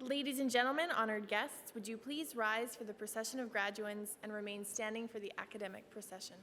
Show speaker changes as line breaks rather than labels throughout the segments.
Ladies and gentlemen, honored guests, would you please rise for the procession of graduands and remain standing for the academic procession?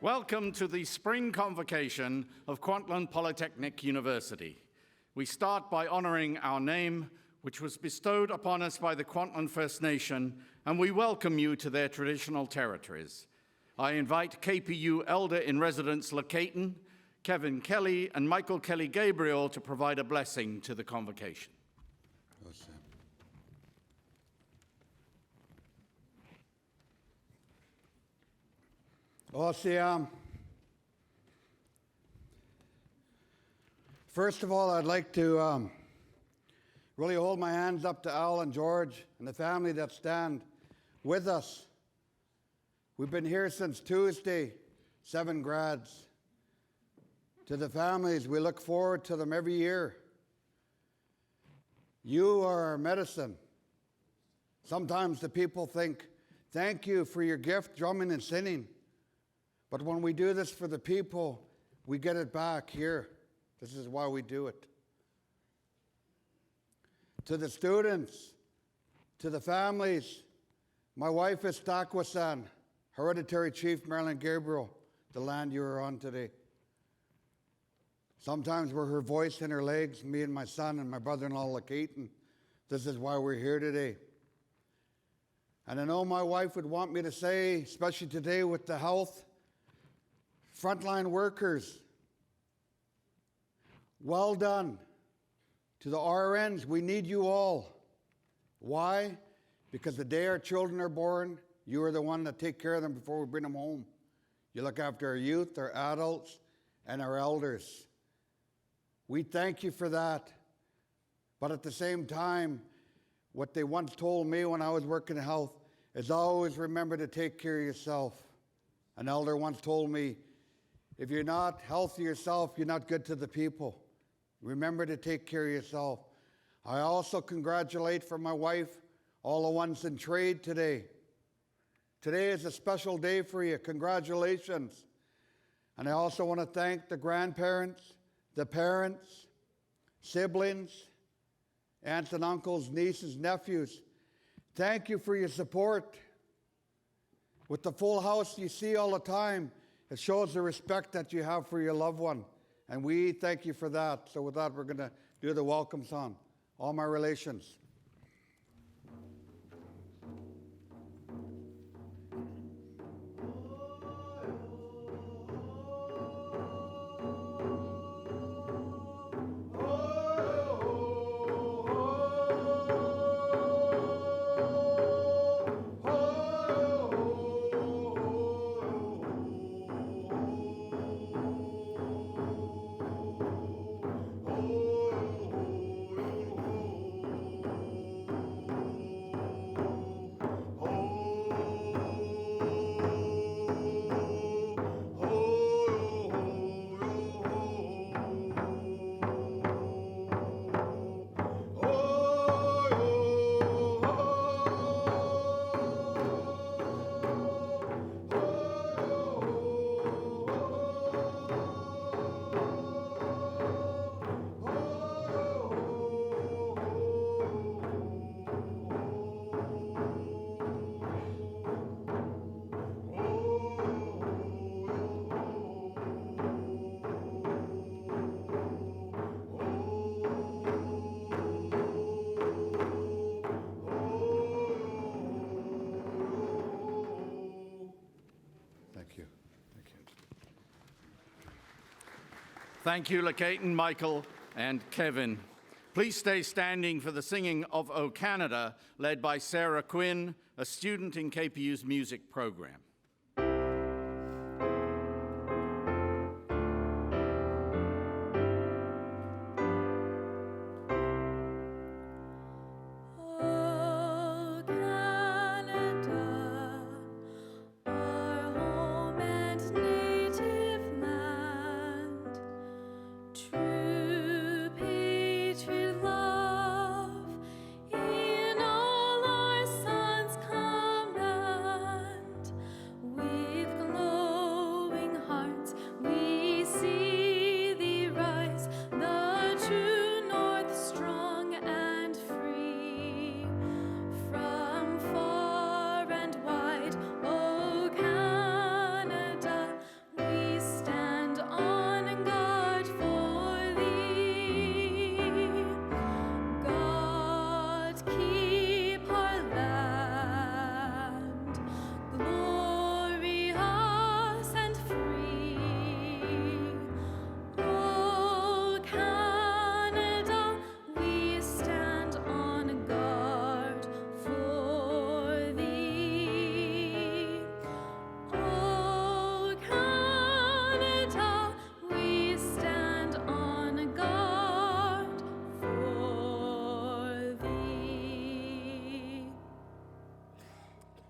Welcome to the Spring Convocation of Kwantlen Polytechnic University. We start by honoring our name, which was bestowed upon us by the Kwantlen First Nation, and we welcome you to their traditional territories. I invite KPU Elder-in-Residence Lekeighton, Kevin Kelly, and Michael Kelly-Gabriel to provide a blessing to the convocation.
First of all, I'd like to really hold my hands up to Al and George and the family that stand with us. We've been here since Tuesday, 7 grads. To the families, we look forward to them every year. You are our medicine. Sometimes the people think, thank you for your gift, drumming and singing. But when we do this for the people, we get it back here. This is why we do it. To the students, to the families, my wife is Takwasan, Hereditary Chief Marilyn Gabriel, the land you are on today. Sometimes we're her voice and her legs, me and my son and my brother-in-law Lekeighton. This is why we're here today. And I know my wife would want me to say, especially today with the health, frontline workers, well done. To the RNs, we need you all. Why? Because the day our children are born, you are the one that take care of them before we bring them home. You look after our youth, our adults, and our elders. We thank you for that. But at the same time, what they once told me when I was working in health is always remember to take care of yourself. An elder once told me, if you're not healthy yourself, you're not good to the people. Remember to take care of yourself. I also congratulate for my wife, all the ones in trade today. Today is a special day for you. Congratulations. And I also want to thank the grandparents, the parents, siblings, aunts and uncles, nieces, nephews. Thank you for your support. With the full house you see all the time, it shows the respect that you have for your loved one. And we thank you for that. So with that, we're going to do the welcome song. All my relations.
Thank you, Lekeighton, Michael, and Kevin. Please stay standing for the singing of O Canada, led by Sarah Quinn, a student in KPU's music program.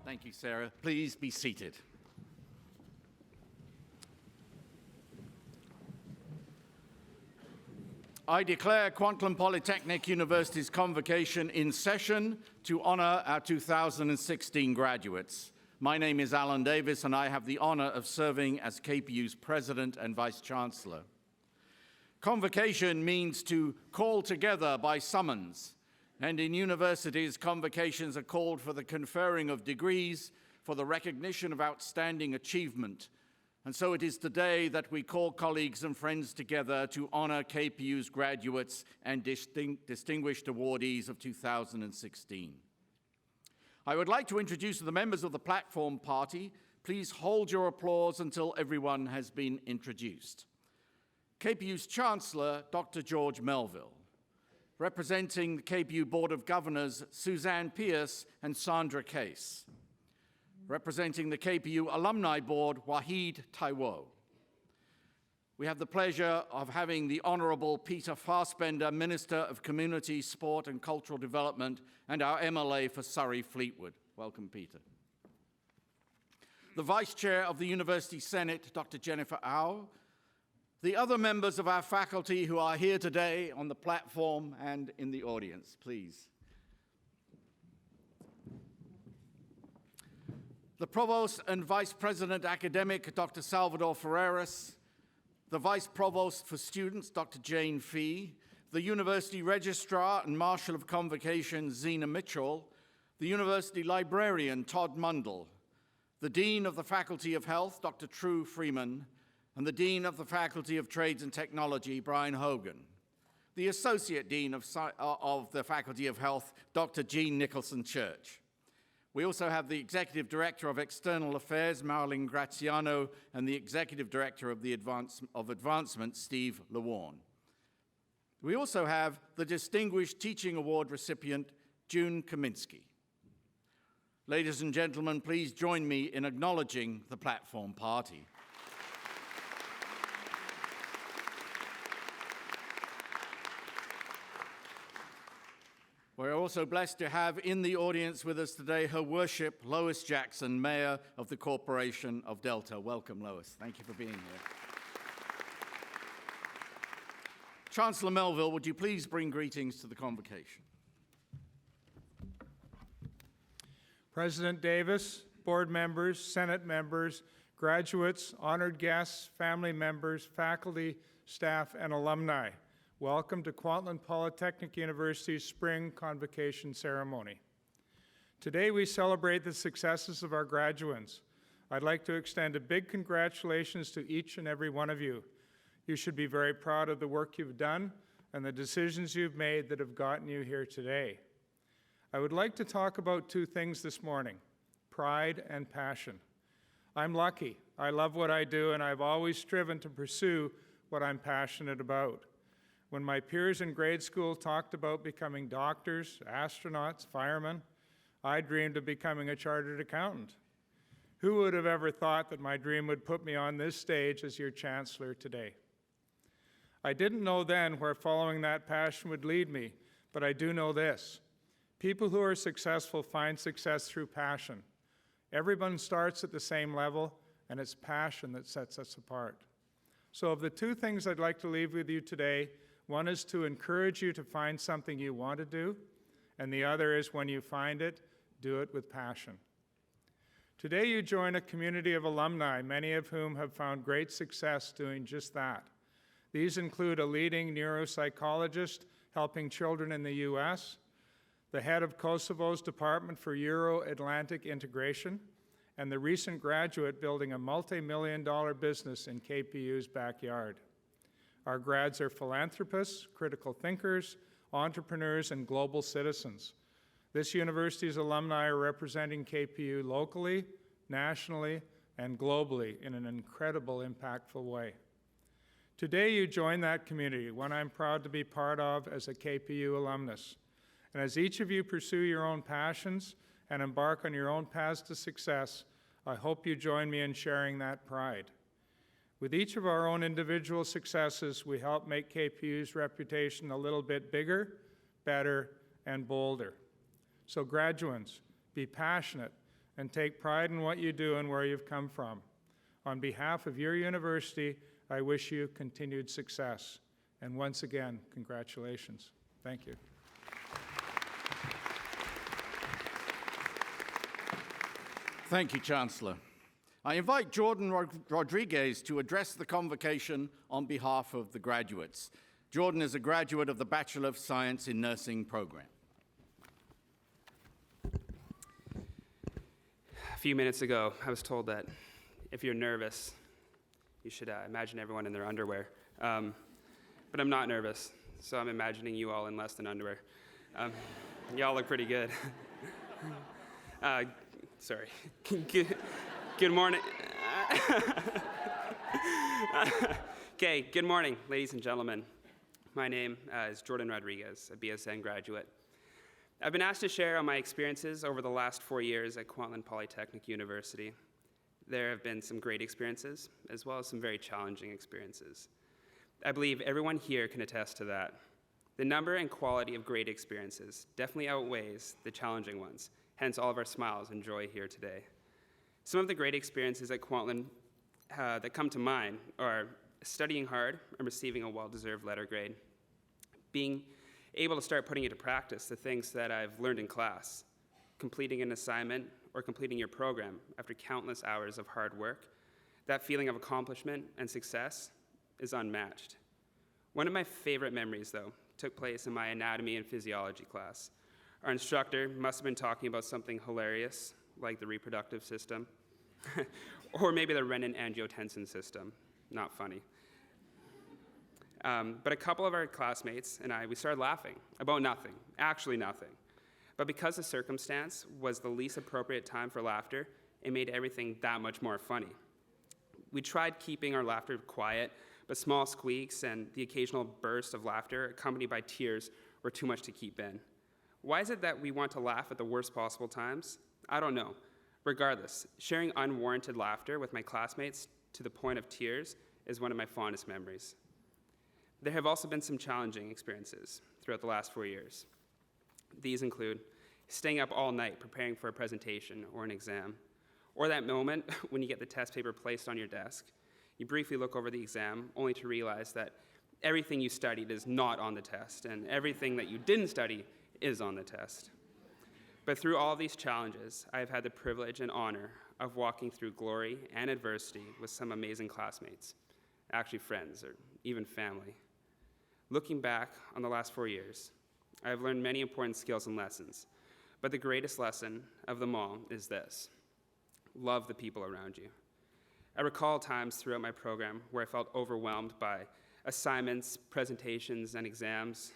Thank you, Sarah. Please be seated. I declare Kwantlen Polytechnic University's convocation in session to honor our 2016 graduates. My name is Alan Davis, and I have the honor of serving as KPU's President and Vice Chancellor. Convocation means to call together by summons, and in universities, convocations are called for the conferring of degrees, for the recognition of outstanding achievement. And so it is today that we call colleagues and friends together to honor KPU's graduates and distinguished awardees of 2016. I would like to introduce the members of the platform party. Please hold your applause until everyone has been introduced. KPU's Chancellor, Dr. George Melville. Representing the KPU Board of Governors, Suzanne Pierce and Sandra Case. Representing the KPU Alumni Board, Wahid Taiwo. We have the pleasure of having the Honorable Peter Fassbender, Minister of Community, Sport and Cultural Development, and our MLA for Surrey Fleetwood. Welcome, Peter. The Vice Chair of the University Senate, Dr. Jennifer Au. The other members of our faculty who are here today on the platform and in the audience, please. The Provost and Vice President Academic, Dr. Salvador Ferreras, the Vice Provost for Students, Dr. Jane Fee, the University Registrar and Marshal of Convocation, Zena Mitchell, the University Librarian, Todd Mundell, the Dean of the Faculty of Health, Dr. True Freeman, and the Dean of the Faculty of Trades and Technology, Brian Hogan, the Associate Dean of the Faculty of Health, Dr. Jean Nicholson Church. We also have the Executive Director of External Affairs, Marilyn Graziano, and the Executive Director of Advancement, Steve Lewarne. We also have the Distinguished Teaching Award recipient, June Kaminsky. Ladies and gentlemen, please join me in acknowledging the platform party. We're also blessed to have in the audience with us today Her Worship Lois Jackson, Mayor of the Corporation of Delta. Welcome, Lois. Thank you for being here. Chancellor Melville, would you please bring greetings to the convocation?
President Davis, board members, Senate members, graduates, honored guests, family members, faculty, staff, and alumni. Welcome to Kwantlen Polytechnic University's Spring Convocation Ceremony. Today we celebrate the successes of our graduands. I'd like to extend a big congratulations to each and every one of you. You should be very proud of the work you've done and the decisions you've made that have gotten you here today. I would like to talk about two things this morning, pride and passion. I'm lucky. I love what I do, and I've always striven to pursue what I'm passionate about. When my peers in grade school talked about becoming doctors, astronauts, firemen, I dreamed of becoming a chartered accountant. Who would have ever thought that my dream would put me on this stage as your chancellor today? I didn't know then where following that passion would lead me, but I do know this. People who are successful find success through passion. Everyone starts at the same level, and it's passion that sets us apart. So of the two things I'd like to leave with you today, one is to encourage you to find something you want to do, and the other is when you find it, do it with passion. Today you join a community of alumni, many of whom have found great success doing just that. These include a leading neuropsychologist helping children in the US, the head of Kosovo's Department for Euro-Atlantic Integration, and the recent graduate building a multi-million-dollar business in KPU's backyard. Our grads are philanthropists, critical thinkers, entrepreneurs, and global citizens. This university's alumni are representing KPU locally, nationally, and globally in an incredible, impactful way. Today you join that community, one I'm proud to be part of as a KPU alumnus. And as each of you pursue your own passions and embark on your own paths to success, I hope you join me in sharing that pride. With each of our own individual successes, we help make KPU's reputation a little bit bigger, better, and bolder. So graduands, be passionate and take pride in what you do and where you've come from. On behalf of your university, I wish you continued success. And once again, congratulations. Thank you.
Thank you, Chancellor. I invite Jordan Rodriguez to address the convocation on behalf of the graduates. Jordan is a graduate of the Bachelor of Science in Nursing program.
A few minutes ago, I was told that if you're nervous, you should imagine everyone in their underwear. But I'm not nervous, so I'm imagining you all in less than underwear. Y'all look pretty good. Sorry. Good morning. Okay, good morning, ladies and gentlemen. My name is Jordan Rodriguez, a BSN graduate. I've been asked to share on my experiences over the last 4 years at Kwantlen Polytechnic University. There have been some great experiences, as well as some very challenging experiences. I believe everyone here can attest to that. The number and quality of great experiences definitely outweighs the challenging ones, hence all of our smiles and joy here today. Some of the great experiences at Kwantlen that come to mind are studying hard and receiving a well-deserved letter grade, being able to start putting into practice the things that I've learned in class, completing an assignment or completing your program after countless hours of hard work. That feeling of accomplishment and success is unmatched. One of my favorite memories, though, took place in my anatomy and physiology class. Our instructor must have been talking about something hilarious, like the reproductive system, or maybe the renin-angiotensin system. Not funny. But a couple of our classmates and I, we started laughing about nothing, actually nothing. But because the circumstance was the least appropriate time for laughter, it made everything that much more funny. We tried keeping our laughter quiet, but small squeaks and the occasional burst of laughter accompanied by tears were too much to keep in. Why is it that we want to laugh at the worst possible times? I don't know. Regardless, sharing unwarranted laughter with my classmates to the point of tears is one of my fondest memories. There have also been some challenging experiences throughout the last 4 years. These include staying up all night preparing for a presentation or an exam, or that moment when you get the test paper placed on your desk. You briefly look over the exam only to realize that everything you studied is not on the test, and everything that you didn't study is on the test. But through all these challenges, I have had the privilege and honor of walking through glory and adversity with some amazing classmates, actually friends or even family. Looking back on the last 4 years, I have learned many important skills and lessons, but the greatest lesson of them all is this: love the people around you. I recall times throughout my program where I felt overwhelmed by assignments, presentations, and exams.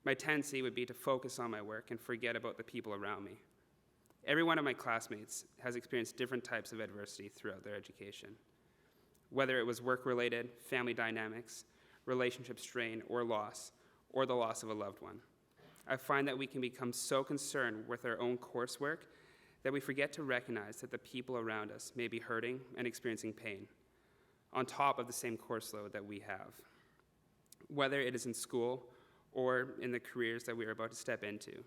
My tendency would be to focus on my work and forget about the people around me. Every one of my classmates has experienced different types of adversity throughout their education. Whether it was work-related, family dynamics, relationship strain or the loss of a loved one. I find that we can become so concerned with our own coursework that we forget to recognize that the people around us may be hurting and experiencing pain, on top of the same course load that we have. Whether it is in school or in the careers that we are about to step into,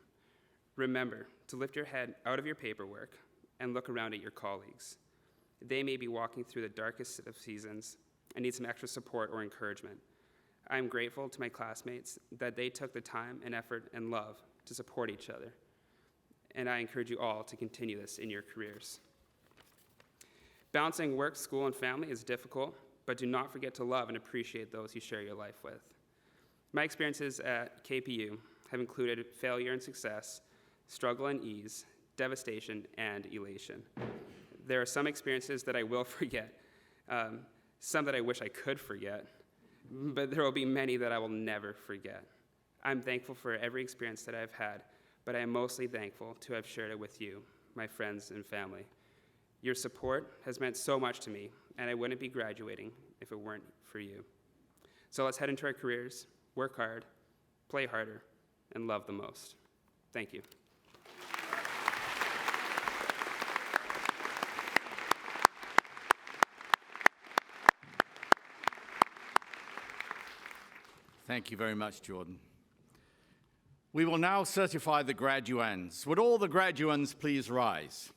remember to lift your head out of your paperwork and look around at your colleagues. They may be walking through the darkest of seasons and need some extra support or encouragement. I am grateful to my classmates that they took the time and effort and love to support each other. And I encourage you all to continue this in your careers. Balancing work, school, and family is difficult, but do not forget to love and appreciate those you share your life with. My experiences at KPU have included failure and success, struggle and ease, devastation, and elation. There are some experiences that I will forget, some that I wish I could forget, but there will be many that I will never forget. I'm thankful for every experience that I've had, but I am mostly thankful to have shared it with you, my friends and family. Your support has meant so much to me, and I wouldn't be graduating if it weren't for you. So let's head into our careers, work hard, play harder, and love the most. Thank you.
Thank you very much, Jordan. We will now certify the graduands. Would all the graduands please rise?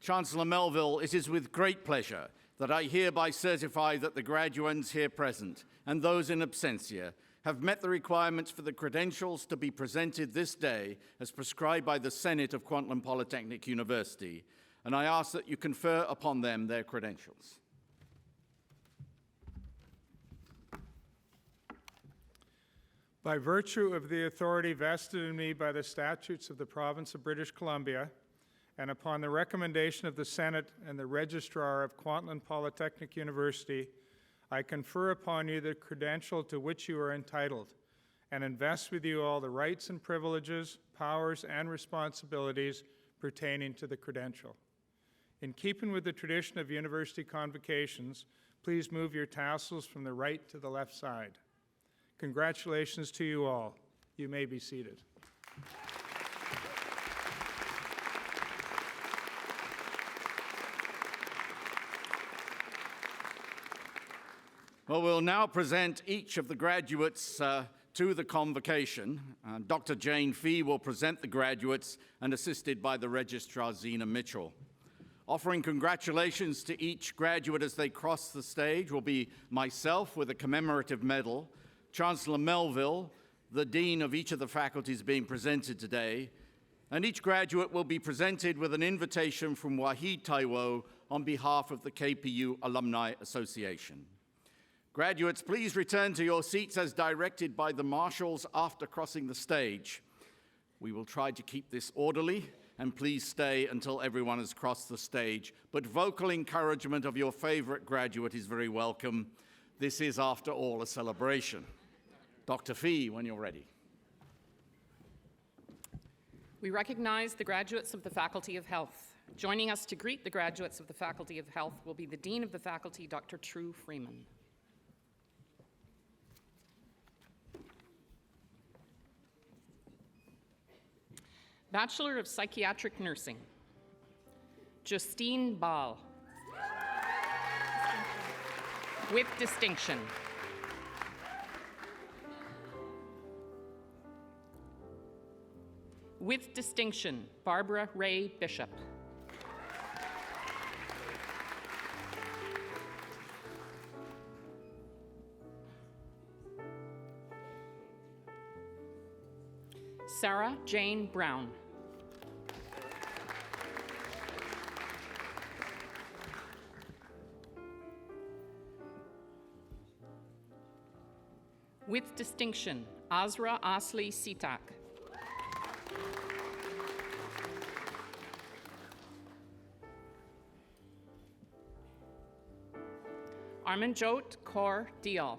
Chancellor Melville, it is with great pleasure that I hereby certify that the graduands here present and those in absentia have met the requirements for the credentials to be presented this day as prescribed by the Senate of Kwantlen Polytechnic University, and I ask that you confer upon them their credentials.
By virtue of the authority vested in me by the statutes of the Province of British Columbia, and upon the recommendation of the Senate and the Registrar of Kwantlen Polytechnic University, I confer upon you the credential to which you are entitled, and invest with you all the rights and privileges, powers, and responsibilities pertaining to the credential. In keeping with the tradition of university convocations, please move your tassels from the right to the left side. Congratulations to you all. You may be seated.
Well, we'll now present each of the graduates to the convocation. Dr. Jane Fee will present the graduates and assisted by the Registrar Zena Mitchell. Offering congratulations to each graduate as they cross the stage will be myself with a commemorative medal, Chancellor Melville, the Dean of each of the faculties being presented today, and each graduate will be presented with an invitation from Wahid Taiwo on behalf of the KPU Alumni Association. Graduates, please return to your seats as directed by the marshals after crossing the stage. We will try to keep this orderly, and please stay until everyone has crossed the stage. But vocal encouragement of your favorite graduate is very welcome. This is, after all, a celebration. Dr. Fee, when you're ready.
We recognize the graduates of the Faculty of Health. Joining us to greet the graduates of the Faculty of Health will be the Dean of the Faculty, Dr. True Freeman. Bachelor of Psychiatric Nursing, Justine Ball. With distinction. With distinction, Barbara Ray Bishop. Sarah Jane Brown. With distinction, Azra Asli Sitak. Armanjot Kaur Dial.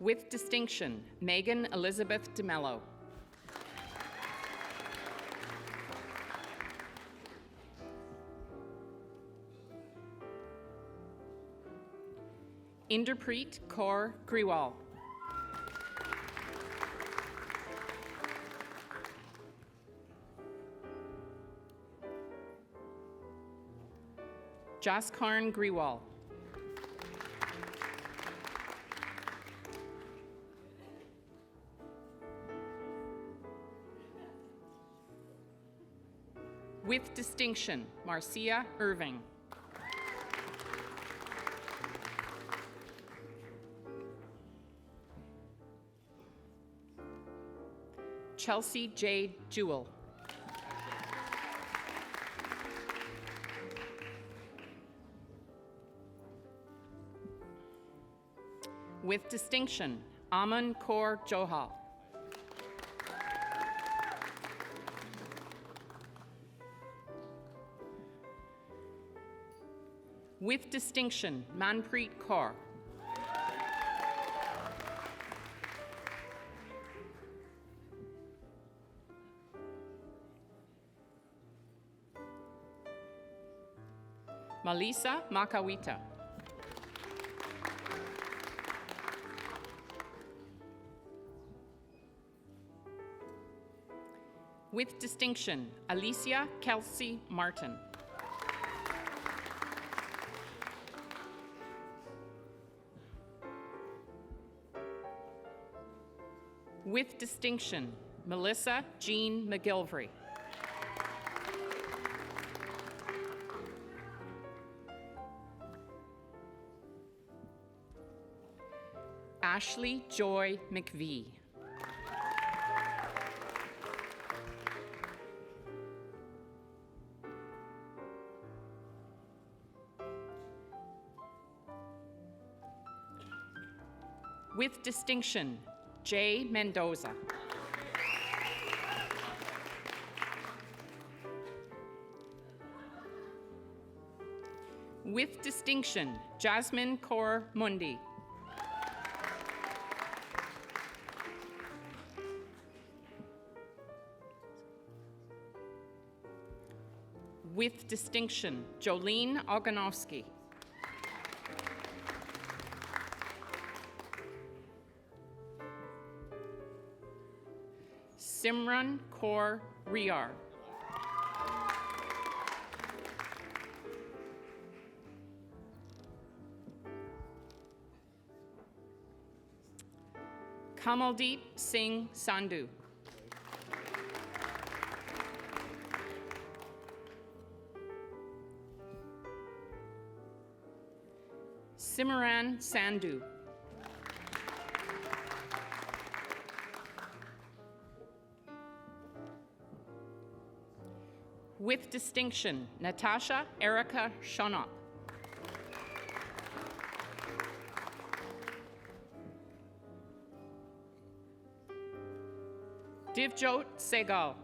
With distinction, Megan Elizabeth DeMello. Inderpreet Kaur Griwal. Jaskarn Griwal. With distinction, Marcia Irving. Chelsea Jade Jewell. With distinction, Aman Kaur Johal. With distinction, Manpreet Kaur. Malisa Makawita. With distinction, Alicia Kelsey Martin. With distinction, Melissa Jean McGilvery. Ashley Joy McVie. With distinction, Jay Mendoza. With distinction, Jasmine Kaur Mundi. With distinction, Jolene Oganowski. Simran Kaur Riyar. Kamaldeep Singh Sandhu. Simran Sandhu. With distinction, Natasha Erica Shonop. Divjot Segal.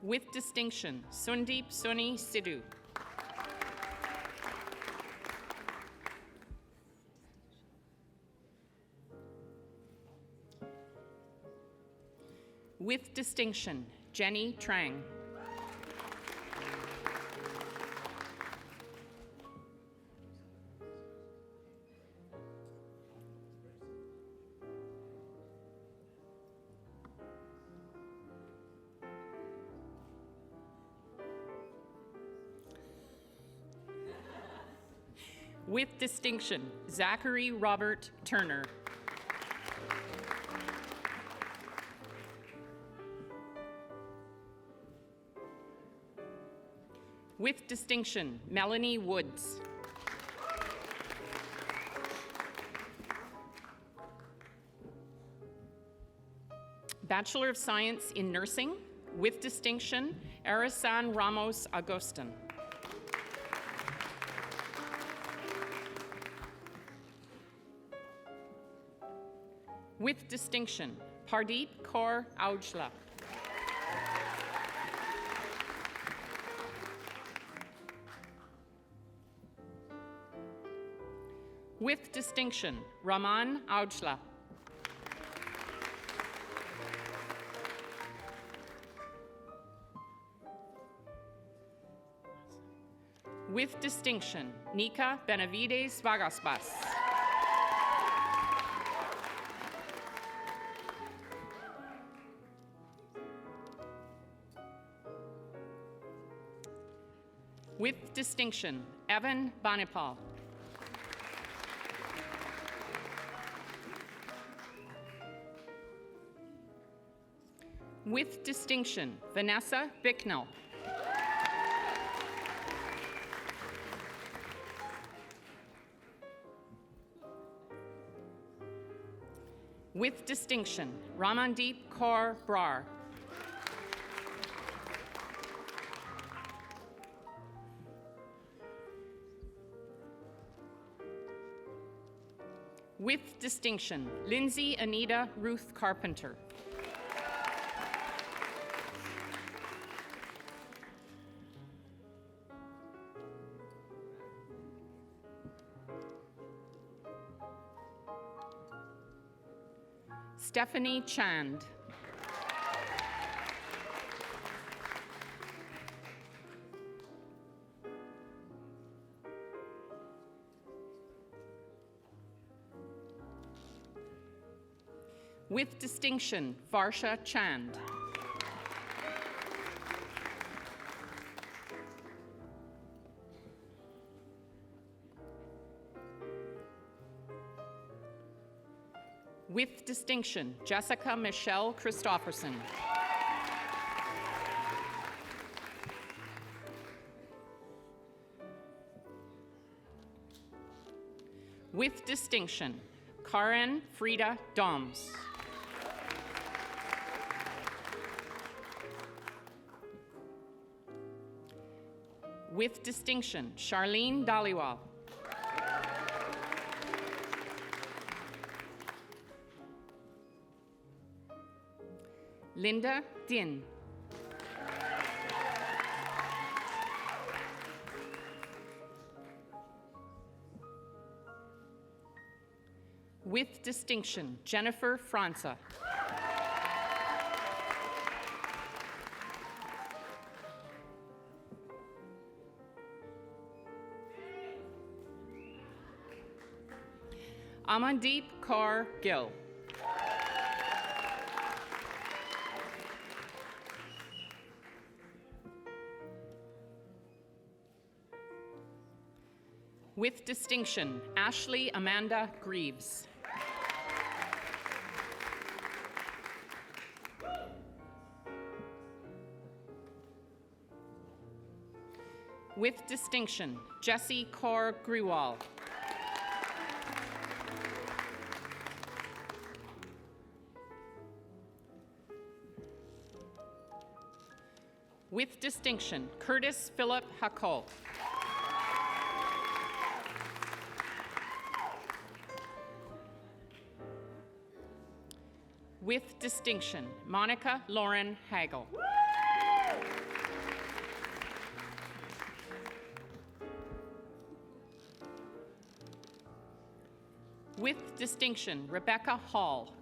With distinction, Sundeep Suni Sidhu. With distinction, Jenny Trang. With distinction, Zachary Robert Turner. With distinction, Melanie Woods. Bachelor of Science in Nursing. With distinction, Arisan Ramos Agustin. With distinction, Pardeep Kaur Aujla. With distinction, Raman Aujla. With distinction, Nika Benavides Vagaspas. With distinction, Evan Banipal. With distinction, Vanessa Bicknell. With distinction, Ramandeep Kaur Brar. With distinction, Lindsay Anita Ruth Carpenter. Stephanie Chand. With distinction, Varsha Chand. With distinction, Jessica Michelle Christofferson. With distinction, Karen Frida Doms. With distinction, Charlene Dhaliwal. Linda Din. With distinction, Jennifer Franza. Amandeep Kaur Gill. With distinction, Ashley Amanda Greaves. With distinction, Jessie Kaur Grewal. With distinction, Curtis Philip Hakol. With distinction, Monica Lauren Hagel. With distinction, Rebecca Hall.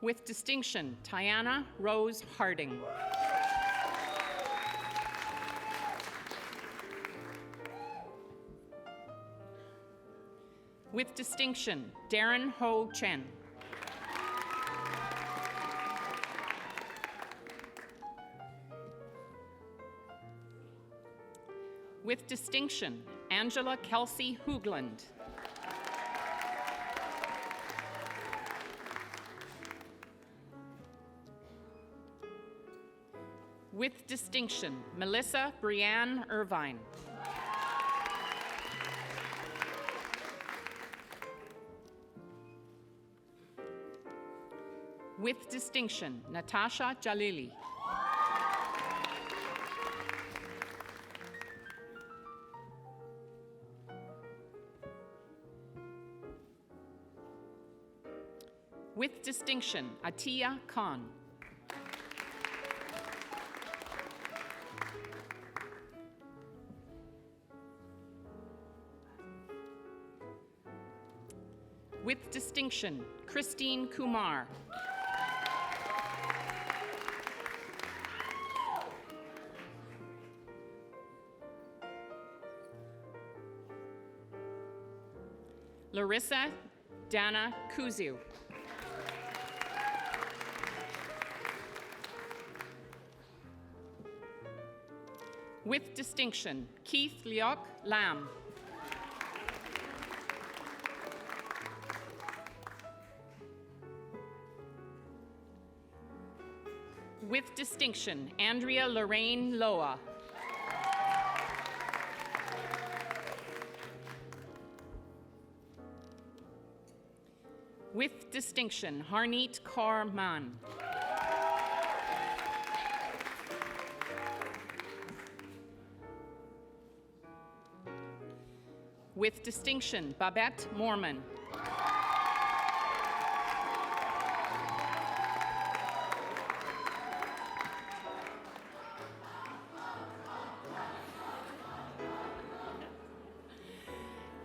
With distinction, Tiana Rose Harding. With distinction, Darren Ho Chen. With distinction, Angela Kelsey Hoogland. With distinction, Melissa Brianne Irvine. With distinction, Natasha Jalili. With distinction, Atiya Khan. With distinction, Christine Kumar. Larissa Dana Kuzu. With distinction, Keith Liok Lam. With distinction, Andrea Lorraine Loa. With distinction, Harneet Kaur Man. With distinction, Babette Mormon.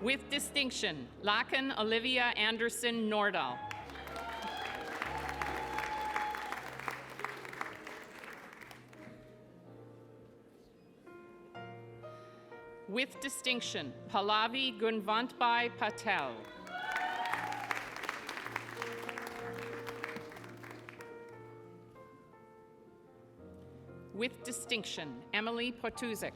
With distinction, Laken Olivia Anderson Nordahl. With distinction, Pallavi Gunvantbai Patel. With distinction, Emily Potuzik.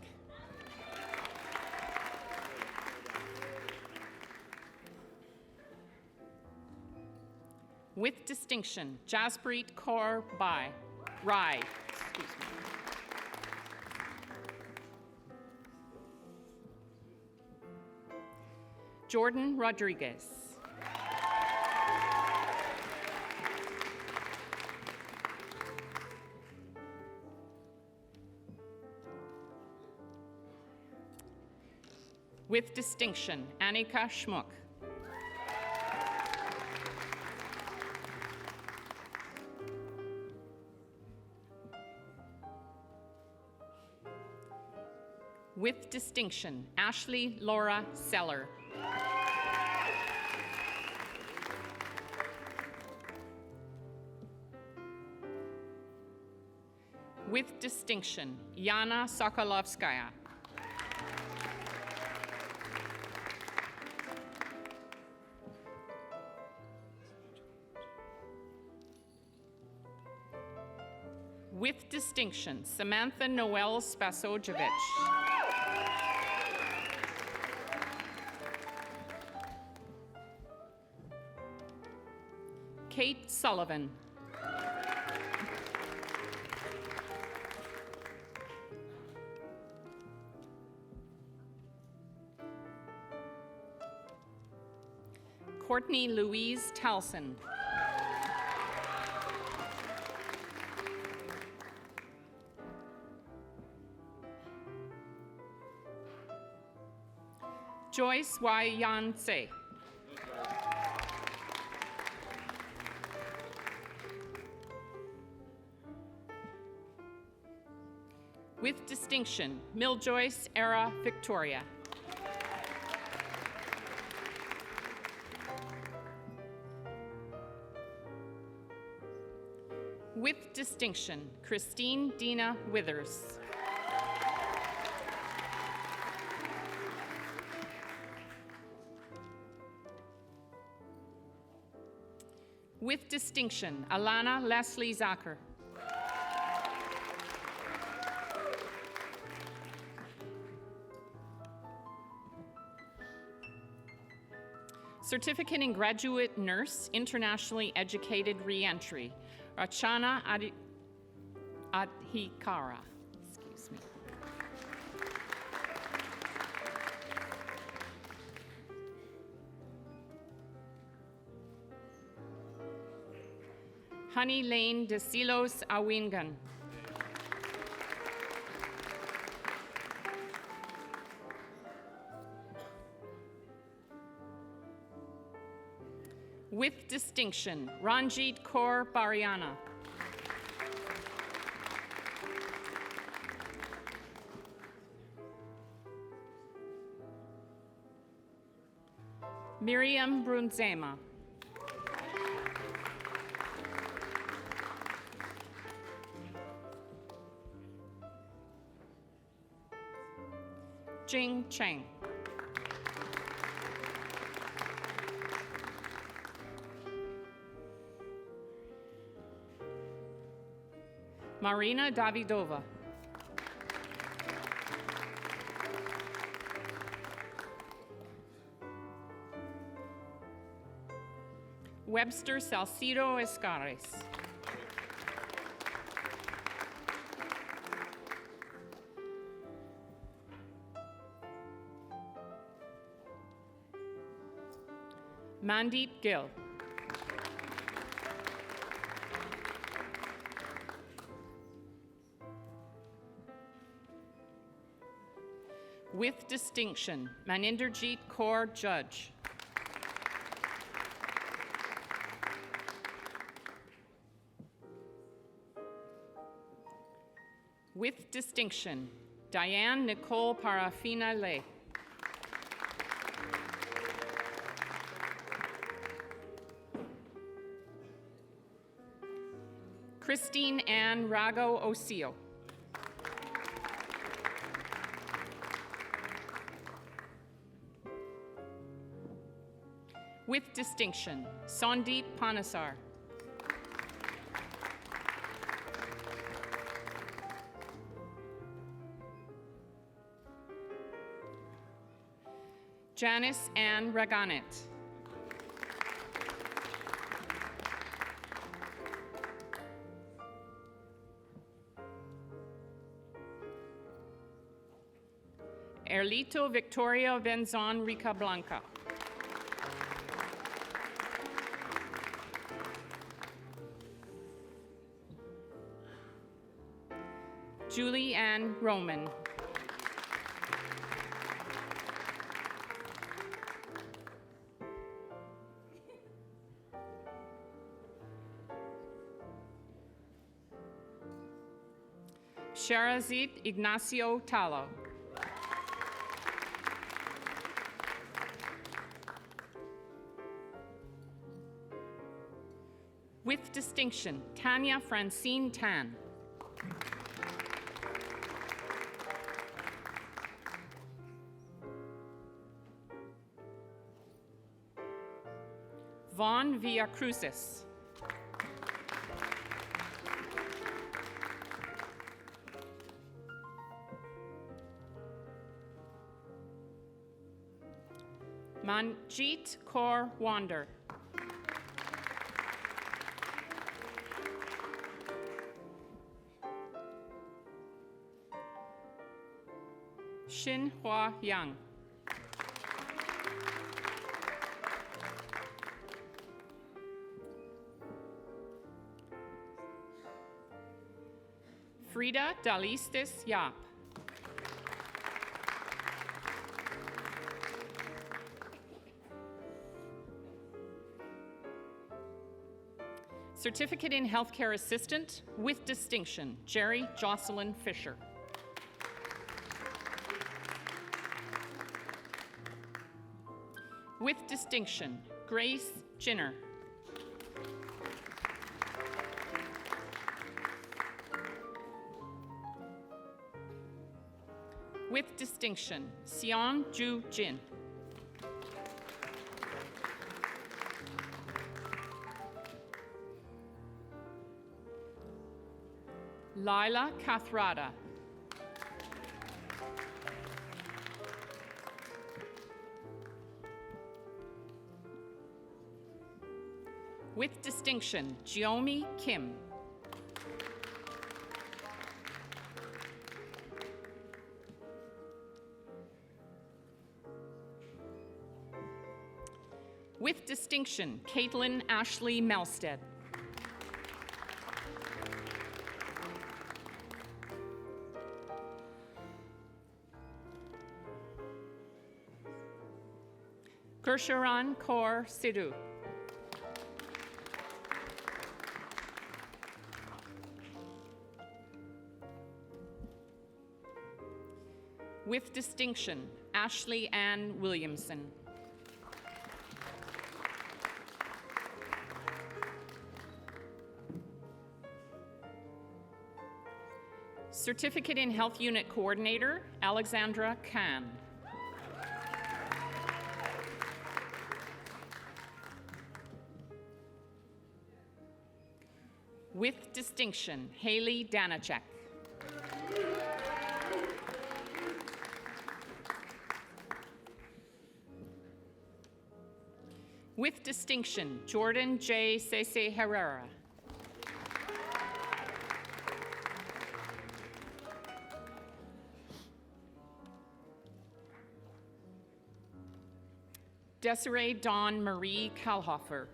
With distinction, Jaspreet Kaur Rai. Excuse me. Jordan Rodriguez. With distinction, Annika Schmuck. With distinction, Ashley Laura Seller. With distinction, Yana Sokolovskaya. With distinction, Samantha Noel Spasojevic. Kate Sullivan. Courtney Louise Towson. Joyce Y. Yanse. With distinction, Miljoyce Era Victoria. With distinction, Christine Dina Withers. With distinction, Alana Leslie Zacher. Certificate in Graduate Nurse, Internationally Educated Reentry, Rachana Adhikara. Excuse me. Honey Lane de Silos Awingan. With distinction, Ranjit Kaur Bariana. Miriam Brunzema. Jing Cheng. Marina Davidova. Webster Salcido Escares. Mandeep Gill. With distinction, Maninderjeet Kaur Judge. With distinction, Diane Nicole Parafina Lay. Christine Ann Rago Osio. With distinction, Sandeep Panasar. Janice Ann Raganet. Erlito Victoria Benzon Rica Blanca. Julie Ann Roman. Sharazit Ignacio Talo. With distinction, Tanya Francine Tan. Vaughn Villacruzes. Manjeet Kaur Wander. Shin Hua Yang. Frida Dalistis Yap. Certificate in Healthcare Assistant with distinction, Jerry Jocelyn Fisher. With distinction, Grace Jinner. With distinction, Sion Ju Jin. Lila Kathrada. With distinction, Jiomi Kim. With distinction, Caitlin Ashley Melstead. Gersharan Kaur Sidhu. With distinction, Ashley Ann Williamson. Certificate in Health Unit Coordinator, Alexandra Khan. With distinction, Haley Danachek. With distinction, Jordan J. Cece Herrera. Desiree Dawn Marie Kalhofer.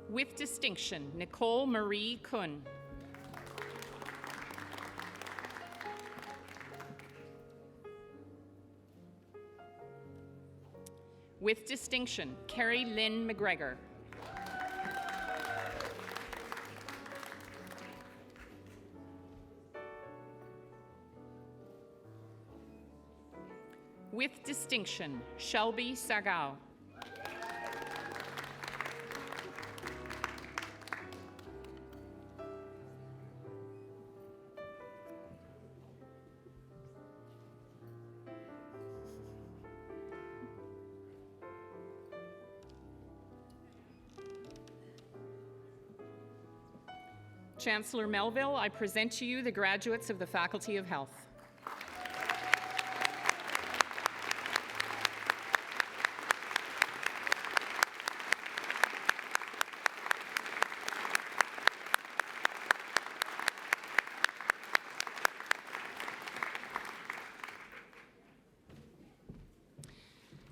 With distinction, Nicole Marie Kuhn. With distinction, Carrie Lynn McGregor. With distinction, Shelby Sagao. Chancellor Melville, I present to you the graduates of the Faculty of Health.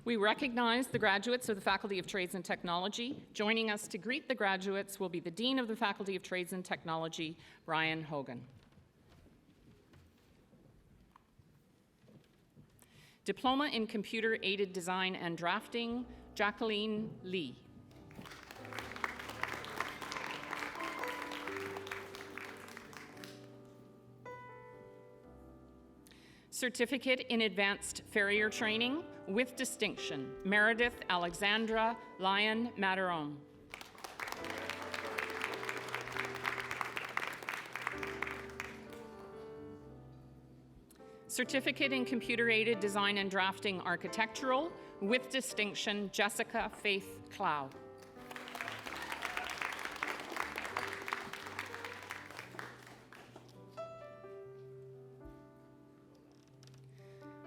We recognize the graduates of the Faculty of Trades and Technology. Joining us to greet the graduates will be the Dean of the Faculty of Trades and Technology, Brian Hogan. Diploma in Computer-Aided Design and Drafting, Jacqueline Lee. Certificate in Advanced Farrier Training with Distinction, Meredith Alexandra Lyon Mataron. Certificate in Computer-Aided Design and Drafting Architectural with Distinction, Jessica Faith Clow.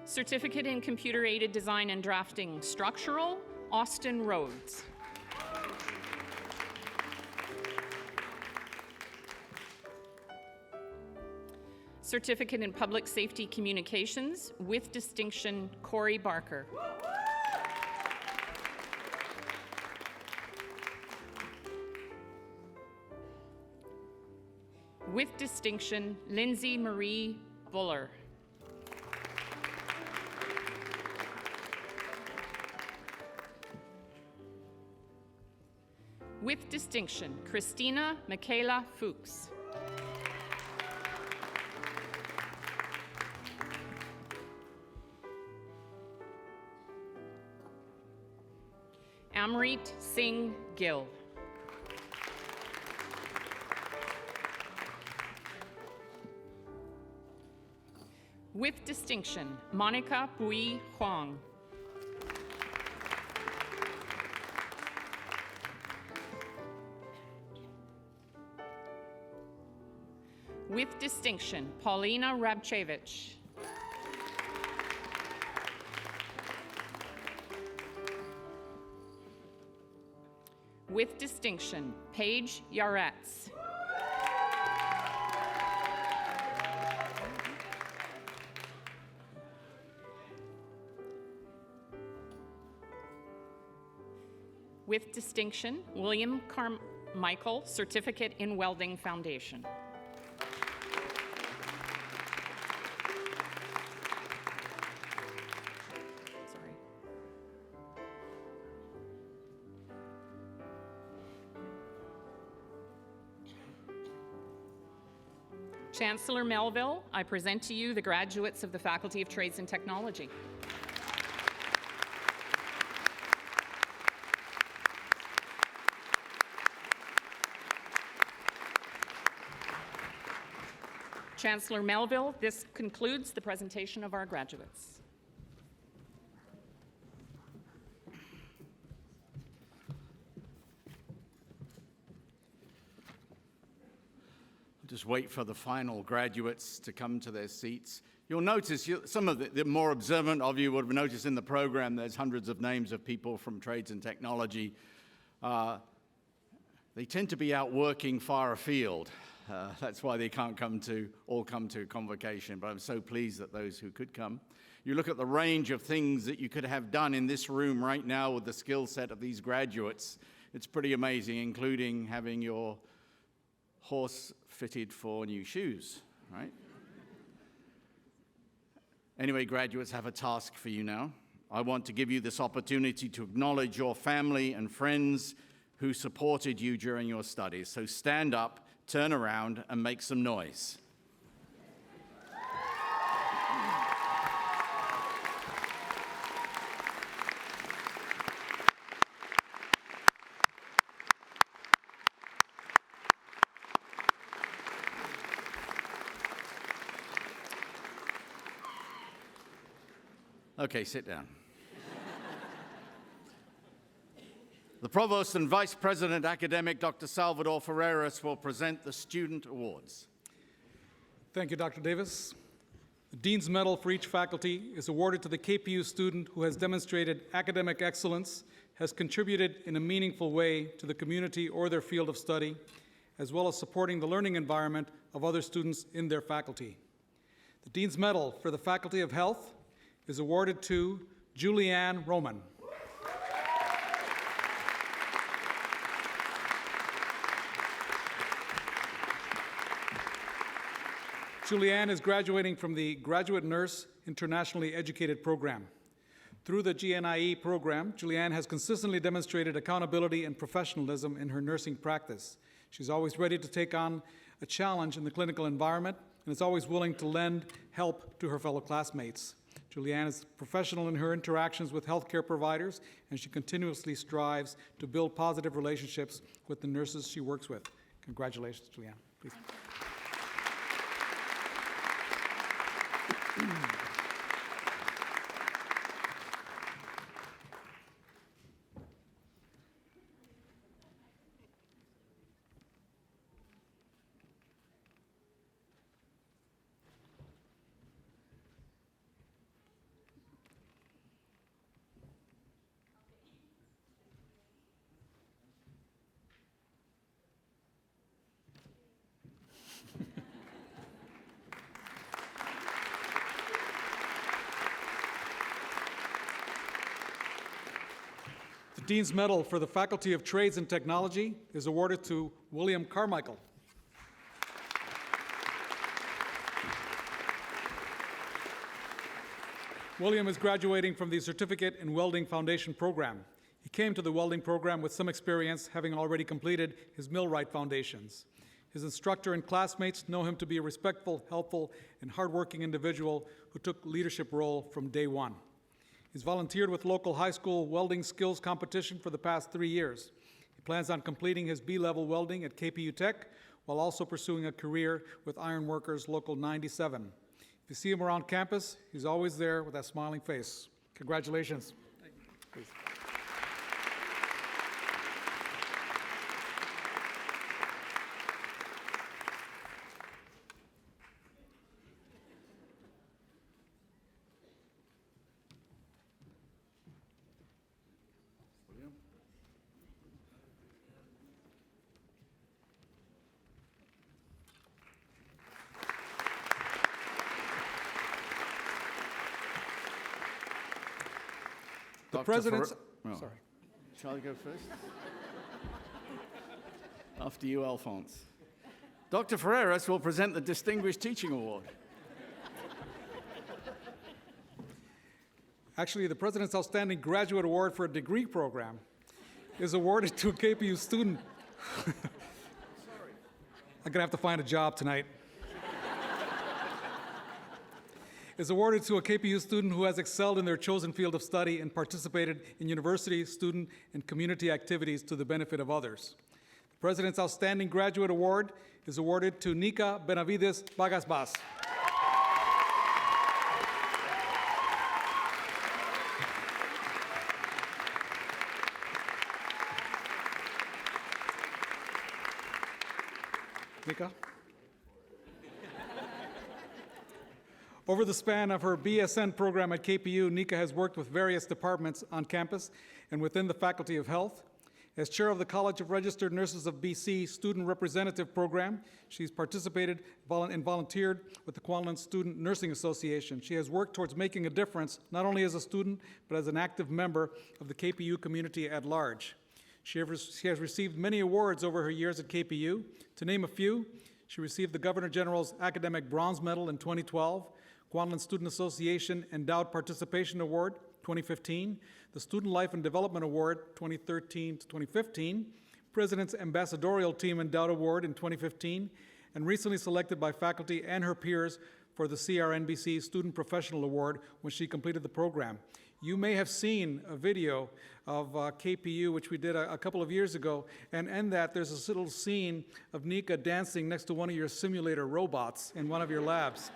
Certificate in Computer-Aided Design and Drafting Structural, Austin Rhodes. Certificate in Public Safety Communications with Distinction, Corey Barker. With Distinction, Lindsay Marie Buller. With Distinction, Christina Michaela Fuchs. Amrit Singh Gill. With Distinction, Monica Bui Huang. With Distinction, Paulina Rabchevich. With Distinction, Paige Yaretz. With Distinction, William Carmichael, Certificate in Welding Foundation. Chancellor Melville, I present to you the graduates of the Faculty of Trades and Technology. Chancellor Melville, this concludes the presentation of our graduates.
Just wait for the final graduates to come to their seats. You'll notice, some of the more observant of you would have noticed in the program there's hundreds of names of people from trades and technology. They tend to be out working far afield. That's why they can't all come to Convocation, but I'm so pleased that those who could come. You look at the range of things that you could have done in this room right now with the skill set of these graduates. It's pretty amazing, including having your horse fitted for new shoes, right? Anyway, graduates have a task for you now. I want to give you this opportunity to acknowledge your family and friends who supported you during your studies. So stand up, turn around, and make some noise. Okay, sit down. The Provost and Vice President Academic, Dr. Salvador Ferreras, will present the Student Awards.
Thank you, Dr. Davis. The Dean's Medal for each faculty is awarded to the KPU student who has demonstrated academic excellence, has contributed in a meaningful way to the community or their field of study, as well as supporting the learning environment of other students in their faculty. The Dean's Medal for the Faculty of Health is awarded to Julianne Roman. Julianne is graduating from the Graduate Nurse Internationally Educated Program. Through the GNIE program, Julianne has consistently demonstrated accountability and professionalism in her nursing practice. She's always ready to take on a challenge in the clinical environment and is always willing to lend help to her fellow classmates. Julianne is professional in her interactions with healthcare providers, and she continuously strives to build positive relationships with the nurses she works with. Congratulations, Julianne. Please. The Dean's Medal for the Faculty of Trades and Technology is awarded to William Carmichael. William is graduating from the Certificate in Welding Foundation program. He came to the welding program with some experience, having already completed his millwright foundations. His instructor and classmates know him to be a respectful, helpful, and hardworking individual who took leadership role from day one. He's volunteered with local high school welding skills competition for the past 3 years. He plans on completing his B-level welding at KPU Tech while also pursuing a career with Ironworkers Local 97. If you see him around campus, he's always there with that smiling face. Congratulations. Please. The President's... Sorry.
Shall I go first? After you, Alphonse. Dr. Ferreras will present the Distinguished Teaching Award.
Actually, the President's Outstanding Graduate Award for a degree program is awarded to a KPU student. I'm going to have to find a job tonight. Is awarded to a KPU student who has excelled in their chosen field of study and participated in university, student, and community activities to the benefit of others. The President's Outstanding Graduate Award is awarded to Nika Benavides Bagasbas. Nika? Over the span of her BSN program at KPU, Nika has worked with various departments on campus and within the Faculty of Health. As chair of the College of Registered Nurses of BC Student Representative Program, she's participated and volunteered with the Kwantlen Student Nursing Association. She has worked towards making a difference, not only as a student, but as an active member of the KPU community at large. She has received many awards over her years at KPU. To name a few, she received the Governor General's Academic Bronze Medal in 2012, Kwantlen Student Association Endowed Participation Award, 2015, the Student Life and Development Award, 2013 to 2015, President's Ambassadorial Team Endowed Award in 2015, and recently selected by faculty and her peers for the CRNBC Student Professional Award when she completed the program. You may have seen a video of KPU, which we did a couple of years ago, and in that there's a little scene of Nika dancing next to one of your simulator robots in one of your labs.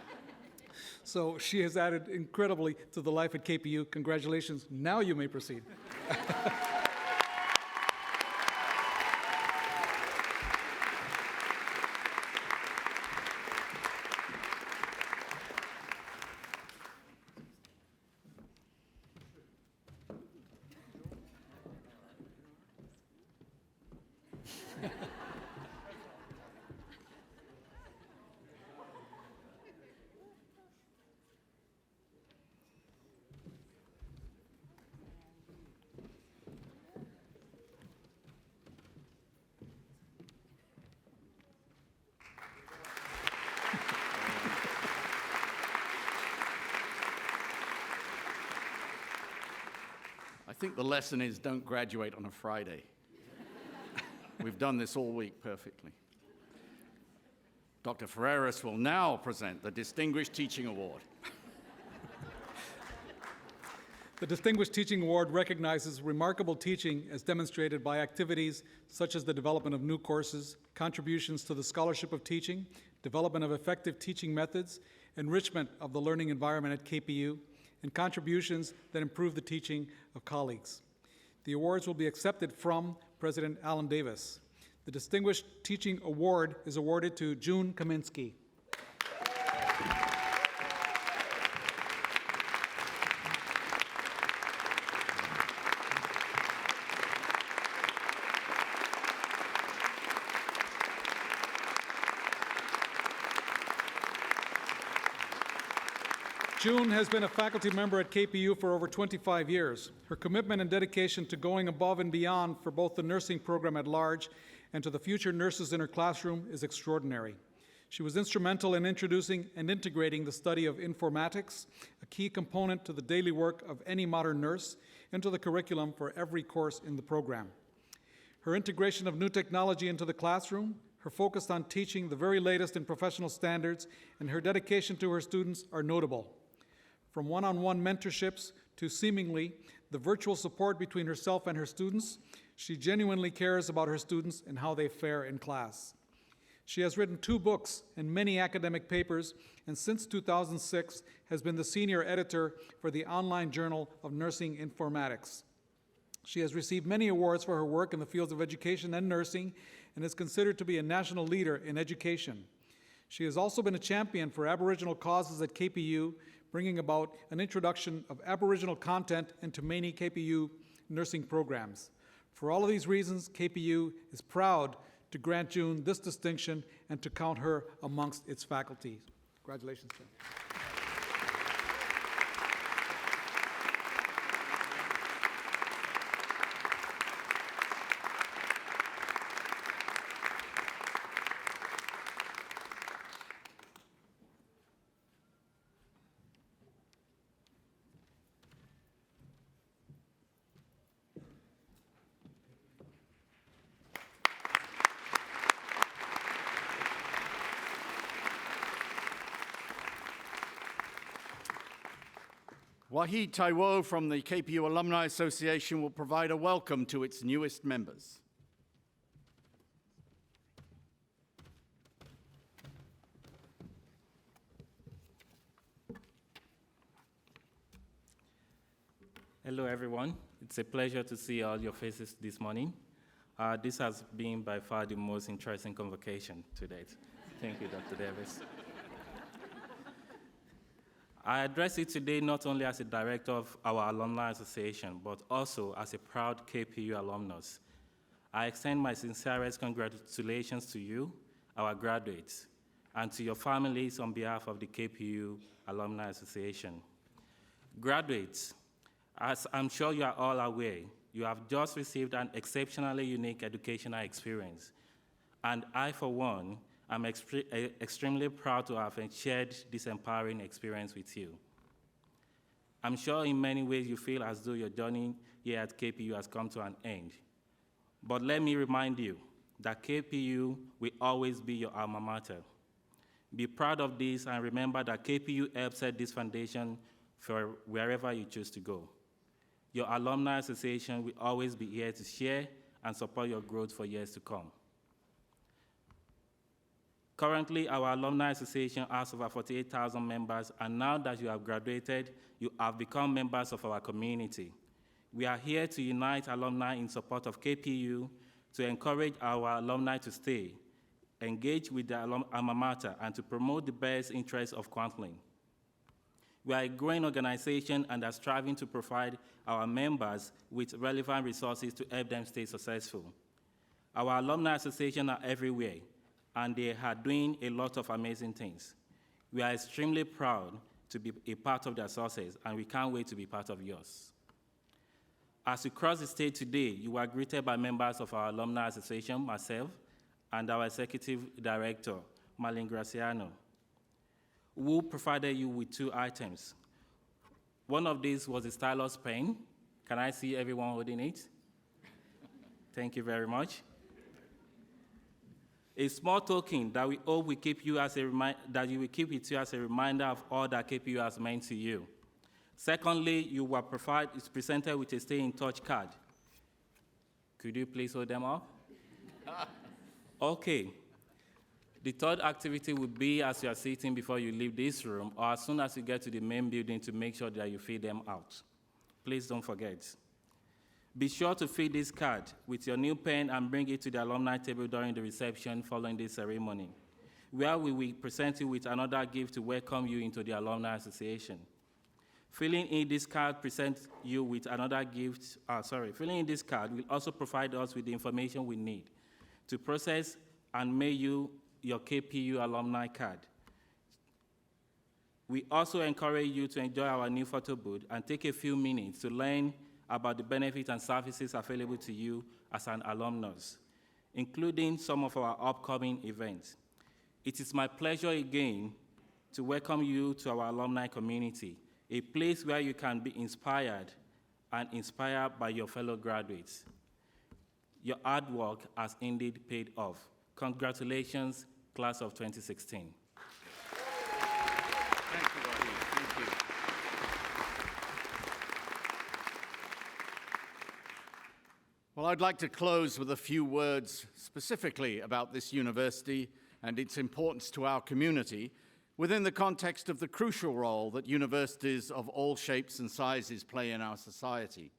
So she has added incredibly to the life at KPU. Congratulations. Now you may proceed.
I think the lesson is don't graduate on a Friday. We've done this all week perfectly. Dr. Ferreras will now present the Distinguished Teaching Award.
The Distinguished Teaching Award recognizes remarkable teaching as demonstrated by activities such as the development of new courses, contributions to the scholarship of teaching, development of effective teaching methods, enrichment of the learning environment at KPU, and contributions that improve the teaching of colleagues. The awards will be accepted from President Alan Davis. The Distinguished Teaching Award is awarded to June Kaminsky. June has been a faculty member at KPU for over 25 years. Her commitment and dedication to going above and beyond for both the nursing program at large and to the future nurses in her classroom is extraordinary. She was instrumental in introducing and integrating the study of informatics, a key component to the daily work of any modern nurse, into the curriculum for every course in the program. Her integration of new technology into the classroom, her focus on teaching the very latest in professional standards, and her dedication to her students are notable. From one-on-one mentorships to seemingly the virtual support between herself and her students, she genuinely cares about her students and how they fare in class. She has written 2 books and many academic papers, and since 2006 has been the senior editor for the online journal of Nursing Informatics. She has received many awards for her work in the fields of education and nursing and is considered to be a national leader in education. She has also been a champion for Aboriginal causes at KPU, bringing about an introduction of Aboriginal content into many KPU nursing programs. For all of these reasons, KPU is proud to grant June this distinction and to count her amongst its faculty. Congratulations, June.
Wahid Taiwo from the KPU Alumni Association will provide a welcome to its newest members.
Hello, everyone. It's a pleasure to see all your faces this morning. This has been by far the most interesting convocation to date. Thank you, Dr. Davis. I address you today not only as a director of our Alumni Association, but also as a proud KPU alumnus. I extend my sincerest congratulations to you, our graduates, and to your families on behalf of the KPU Alumni Association. Graduates, as I'm sure you are all aware, you have just received an exceptionally unique educational experience. And I, for one, I'm extremely proud to have shared this empowering experience with you. I'm sure in many ways you feel as though your journey here at KPU has come to an end. But let me remind you that KPU will always be your alma mater. Be proud of this and remember that KPU helped set this foundation for wherever you choose to go. Your Alumni Association will always be here to share and support your growth for years to come. Currently, our Alumni Association has over 48,000 members, and now that you have graduated, you have become members of our community. We are here to unite alumni in support of KPU, to encourage our alumni to stay, engage with the alma mater, and to promote the best interests of Kwantlen. We are a growing organization and are striving to provide our members with relevant resources to help them stay successful. Our Alumni Association are everywhere, and they are doing a lot of amazing things. We are extremely proud to be a part of their success, and we can't wait to be part of yours. As you cross the stage today, you are greeted by members of our Alumni Association, myself, and our Executive Director, Marlene Graciano, who provided you with 2 items. One of these was a stylus pen. Can I see everyone holding it? Thank you very much. A small token that we hope will keep you as that you will keep with you as a reminder of all that KPU has meant to you. Secondly, you will is presented with a stay in touch card. Could you please hold them up? Okay. The third activity will be as you are sitting before you leave this room, or as soon as you get to the main building, to make sure that you fill them out. Please don't forget. Be sure to fill this card with your new pen and bring it to the alumni table during the reception following this ceremony, where we will present you with another gift to welcome you into the Alumni Association. Filling in this card presents you with another gift. Filling in this card will also provide us with the information we need to process and mail you your KPU alumni card. We also encourage you to enjoy our new photo booth and take a few minutes to learn about the benefits and services available to you as an alumnus, including some of our upcoming events. It is my pleasure again to welcome you to our alumni community, a place where you can be inspired and inspired by your fellow graduates. Your hard work has indeed paid off. Congratulations, class of 2016.
Thank you, Raheem. Thank you. Well, I'd like to close with a few words specifically about this university and its importance to our community within the context of the crucial role that universities of all shapes and sizes play in our society.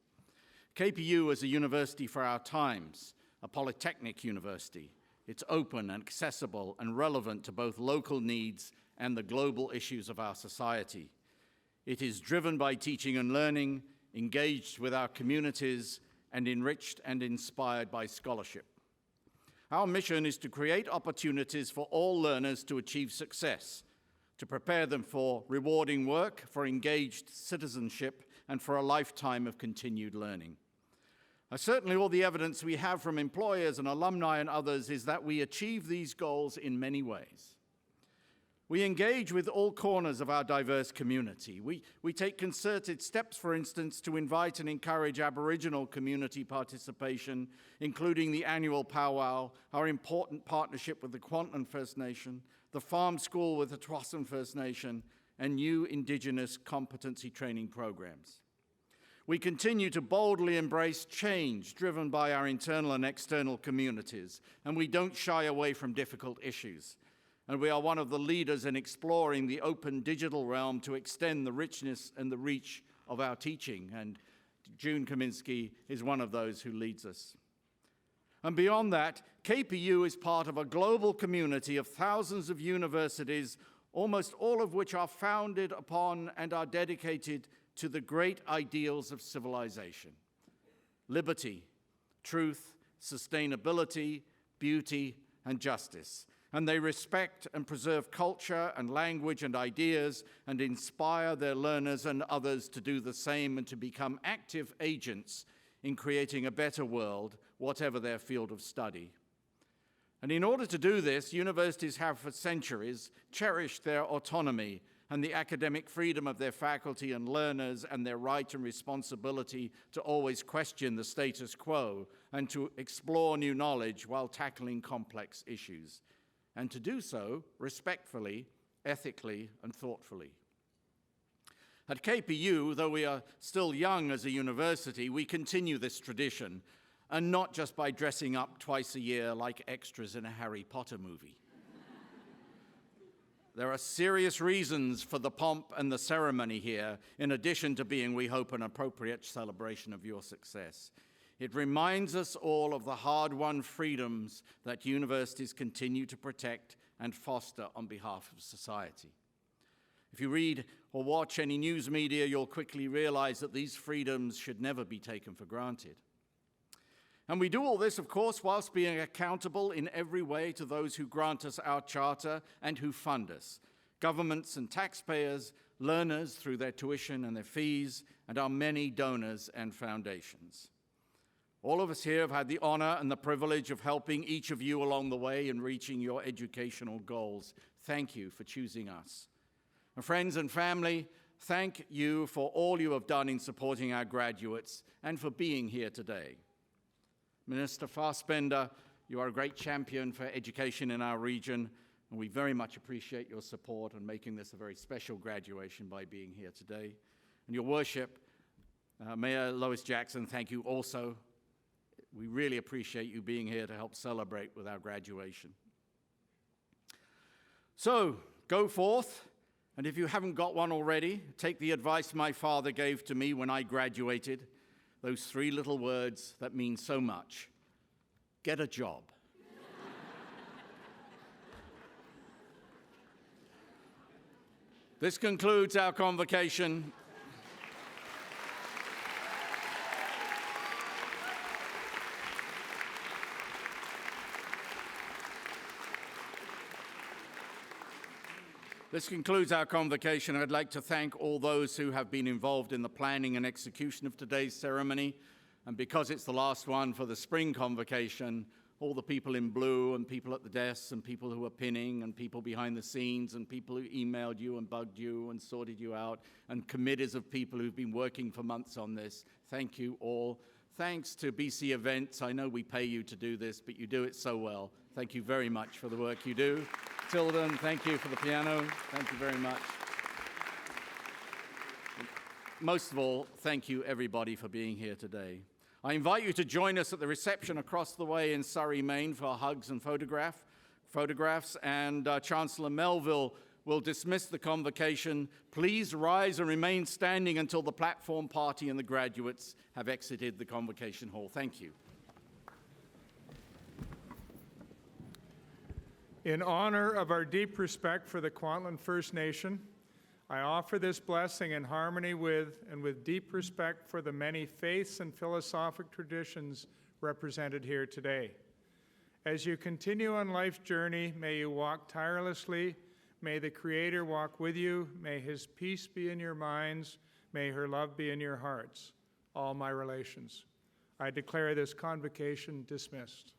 KPU is a university for our times, a polytechnic university. It's open and accessible and relevant to both local needs and the global issues of our society. It is driven by teaching and learning, engaged with our communities, and enriched and inspired by scholarship. Our mission is to create opportunities for all learners to achieve success, to prepare them for rewarding work, for engaged citizenship, and for a lifetime of continued learning. Certainly all the evidence we have from employers and alumni and others is that we achieve these goals in many ways. We engage with all corners of our diverse community. We take concerted steps, for instance, to invite and encourage Aboriginal community participation, including the annual powwow, our important partnership with the Kwantlen First Nation, the farm school with the Twasam First Nation, and new Indigenous competency training programs. We continue to boldly embrace change driven by our internal and external communities, and we don't shy away from difficult issues. And we are one of the leaders in exploring the open digital realm to extend the richness and the reach of our teaching, and June Kaminsky is one of those who leads us. And beyond that, KPU is part of a global community of thousands of universities, almost all of which are founded upon and are dedicated to the great ideals of civilization: liberty, truth, sustainability, beauty, and justice. And they respect and preserve culture and language and ideas and inspire their learners and others to do the same and to become active agents in creating a better world, whatever their field of study. And in order to do this, universities have for centuries cherished their autonomy and the academic freedom of their faculty and learners and their right and responsibility to always question the status quo and to explore new knowledge while tackling complex issues, and to do so respectfully, ethically, and thoughtfully. At KPU, though we are still young as a university, we continue this tradition, and not just by dressing up twice a year like extras in a Harry Potter movie. There are serious reasons for the pomp and the ceremony here, in addition to being, we hope, an appropriate celebration of your success. It reminds us all of the hard-won freedoms that universities continue to protect and foster on behalf of society. If you read or watch any news media, you'll quickly realize that these freedoms should never be taken for granted. And we do all this, of course, whilst being accountable in every way to those who grant us our charter and who fund us, governments and taxpayers, learners through their tuition and their fees, and our many donors and foundations. All of us here have had the honor and the privilege of helping each of you along the way in reaching your educational goals. Thank you for choosing us. And friends and family, thank you for all you have done in supporting our graduates and for being here today. Minister Fassbender, you are a great champion for education in our region, and we very much appreciate your support in making this a very special graduation by being here today. And your worship, Mayor Lois Jackson, thank you also. We really appreciate you being here to help celebrate with our graduation. So, go forth, and if you haven't got one already, take the advice my father gave to me when I graduated, those 3 little words that mean so much. Get a job. This concludes our convocation. This concludes our convocation. I'd like to thank all those who have been involved in the planning and execution of today's ceremony. And because it's the last one for the spring convocation, all the people in blue and people at the desks and people who are pinning and people behind the scenes and people who emailed you and bugged you and sorted you out and committees of people who've been working for months on this, thank you all. Thanks to BC Events. I know we pay you to do this, but you do it so well. Thank you very much for the work you do. Tilden, thank you for the piano. Thank you very much. Most of all, thank you everybody for being here today. I invite you to join us at the reception across the way in Surrey, Maine for hugs and photographs, and Chancellor Melville will dismiss the convocation. Please rise and remain standing until the platform party and the graduates have exited the convocation hall. Thank you.
In honor of our deep respect for the Kwantlen First Nation, I offer this blessing in harmony with and with deep respect for the many faiths and philosophic traditions represented here today. As you continue on life's journey, may you walk tirelessly. May the Creator walk with you. May His peace be in your minds. May her love be in your hearts. All my relations. I declare this convocation dismissed.